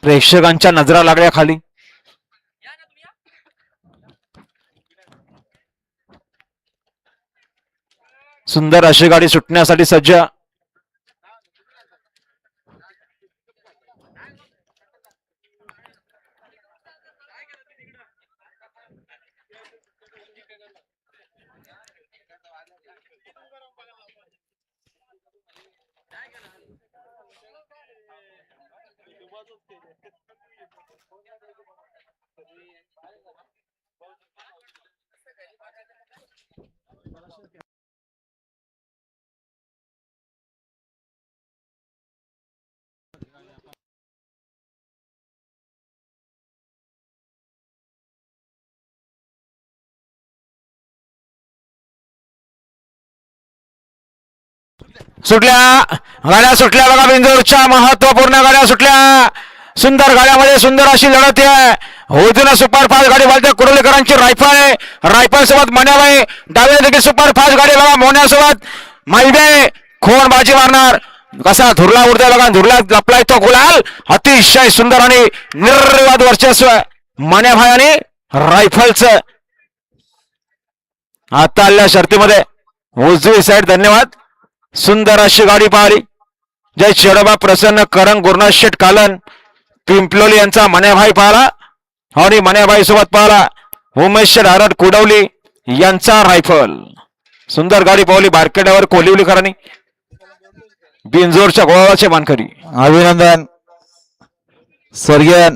प्रेक्षकांच्या नजरा लागल्या खाली. सुंदर अशी गाडी सुटण्यासाठी सज्ज. सुटल्या गाड्या सुटल्या बघा. बिंजोरच्या महत्वपूर्ण गाड्या सुटल्या. सुंदर गाड्यामध्ये सुंदर अशी लढत आहे. उजून सुपरफास्ट गाडी बोलते कुडलेकरांची रायफल. रायफल सोबत मण्याबाई. डाव्या देखील सुपरफास्ट गाडी बघा मोन्यासोबत मालबे. खोन बाजी मारणार. कसा धुरला उडतोय बघा. धुरला लपलाय तो गुलाल. अतिशय सुंदर आणि निर्विवाद वर्चस्व मण्याभाई आणि रायफलचं आता आलेल्या शर्तीमध्ये. उजवी साईड. धन्यवाद. सुंदर अशी गाडी पाहिली. जय चेडोबा प्रसन्न करंग गुरुनाथ शेठ कालन पिंपलोली यांचा मण्याभाई पाहला आणि मण्याभाई सोबत पाहला उमेश डारट कुडवली यांचा रायफल. सुंदर गाडी पावली बारकेड्यावर कोलिवलीकरांनी. बिंजोरच्या गोळाचे मानकरी. अभिनंदन स्वर्गीय